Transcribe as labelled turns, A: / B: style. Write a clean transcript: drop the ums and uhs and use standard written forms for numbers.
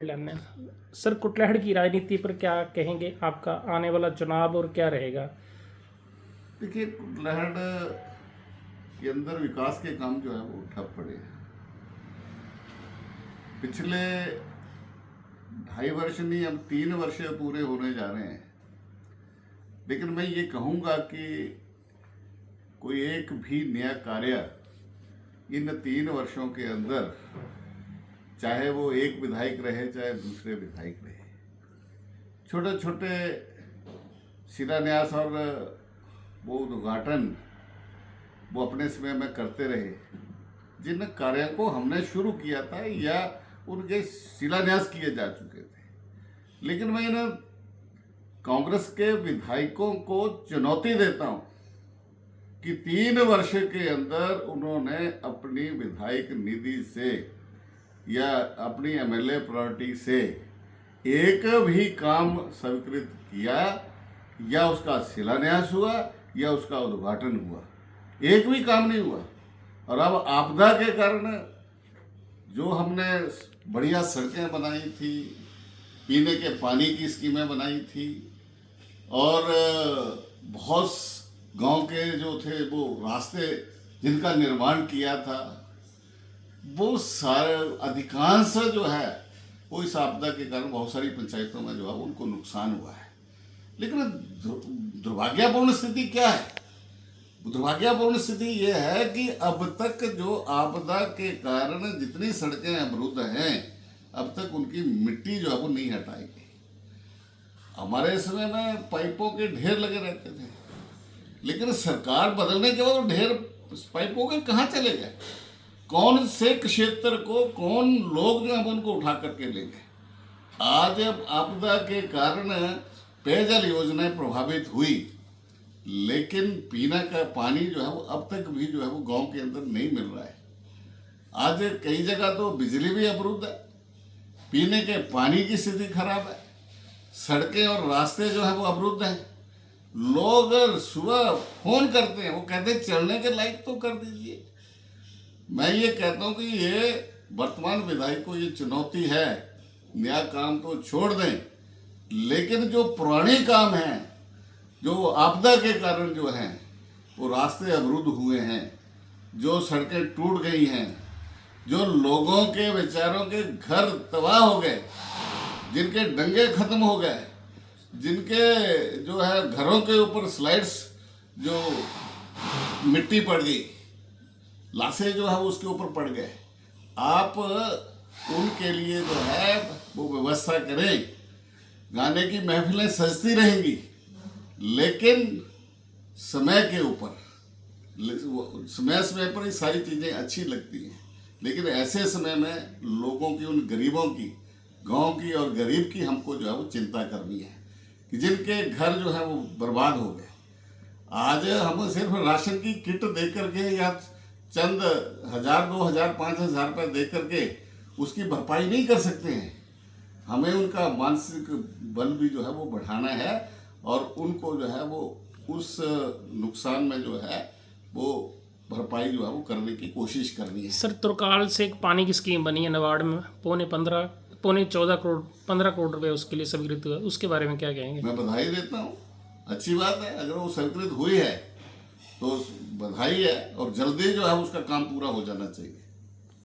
A: लेने सर, कुटलैहड़ की राजनीति पर क्या कहेंगे? आपका आने वाला चुनाव और क्या रहेगा?
B: देखिए, कुटलैहड़ के अंदर विकास के काम जो है वो ठप पड़े हैं। पिछले 2.5 वर्ष नहीं, अब 3 वर्ष पूरे होने जा रहे हैं। लेकिन मैं ये कहूँगा कि कोई एक भी नया कार्य इन 3 वर्षों के अंदर, चाहे वो एक विधायक रहे चाहे दूसरे विधायक रहे, छोटे छोटे शिलान्यास और वो उद्घाटन वो अपने समय में करते रहे। जिन कार्यों को हमने शुरू किया था या उनके शिलान्यास किए जा चुके थे, लेकिन मैं इन कांग्रेस के विधायकों को चुनौती देता हूं कि 3 वर्ष के अंदर उन्होंने अपनी विधायक निधि से या अपनी एमएलए प्रॉपर्टी से एक भी काम स्वीकृत किया या उसका शिलान्यास हुआ या उसका उद्घाटन हुआ, एक भी काम नहीं हुआ। और अब आपदा के कारण जो हमने बढ़िया सड़कें बनाई थी, पीने के पानी की स्कीमें बनाई थी और बहुत गांव के जो थे वो रास्ते जिनका निर्माण किया था, वो सारे अधिकांश जो है वो इस आपदा के कारण बहुत सारी पंचायतों में जो है उनको नुकसान हुआ है। लेकिन दुर्भाग्यपूर्ण स्थिति क्या है? दुर्भाग्यपूर्ण स्थिति यह है कि अब तक जो आपदा के कारण जितनी सड़कें अवरुद्ध हैं, अब तक उनकी मिट्टी जो है वो नहीं हटाई गई। हमारे समय में पाइपों के ढेर लगे रहते थे, लेकिन सरकार बदलने के बाद वो ढेर पाइपों के कहाँ चले गए? कौन से क्षेत्र को कौन लोग जो है उनको उठा करके ले गए? आज अब आपदा के कारण पेयजल योजनाएं प्रभावित हुई, लेकिन पीने का पानी जो है वो अब तक भी जो है वो गांव के अंदर नहीं मिल रहा है। आज कई जगह तो बिजली भी अवरुद्ध है, पीने के पानी की स्थिति खराब है, सड़कें और रास्ते जो है वो अवरुद्ध हैं। लोग सुबह फोन करते हैं, वो कहते हैं चलने के लायक तो कर दीजिए। मैं ये कहता हूँ कि ये वर्तमान विधायक को ये चुनौती है, नया काम तो छोड़ दें, लेकिन जो पुराने काम हैं, जो आपदा के कारण जो हैं वो रास्ते अवरुद्ध हुए हैं, जो सड़कें टूट गई हैं, जो लोगों के बेचारों के घर तबाह हो गए, जिनके डंगे खत्म हो गए, जिनके जो है घरों के ऊपर स्लाइड्स जो मिट्टी पड़ गई, लाशें जो है उसके ऊपर पड़ गए, आप उनके लिए जो है वो व्यवस्था करें। गाने की महफिलें सजती रहेंगी, लेकिन समय के ऊपर, समय समय पर ये सारी चीज़ें अच्छी लगती हैं, लेकिन ऐसे समय में लोगों की, उन गरीबों की, गांव की और गरीब की हमको जो है वो चिंता करनी है कि जिनके घर जो है वो बर्बाद हो गए। आज हम सिर्फ राशन की किट दे करके या चंद 1000, 2000, 5000 रुपये दे करके उसकी भरपाई नहीं कर सकते हैं। हमें उनका मानसिक बल भी जो है वो बढ़ाना है और उनको जो है वो उस नुकसान में जो है वो भरपाई जो है वो करने की कोशिश करनी है।
A: सर, तुरकाल से एक पानी की स्कीम बनी है नवाड़ में, पौने 14 करोड़ 15 करोड़ रुपए उसके लिए स्वीकृत हुआ, उसके बारे में क्या कहेंगे?
B: मैं बधाई देता हूँ, अच्छी बात है। अगर वो स्वीकृत हुई है तो बधाई है और जल्दी जो है उसका काम पूरा हो जाना चाहिए।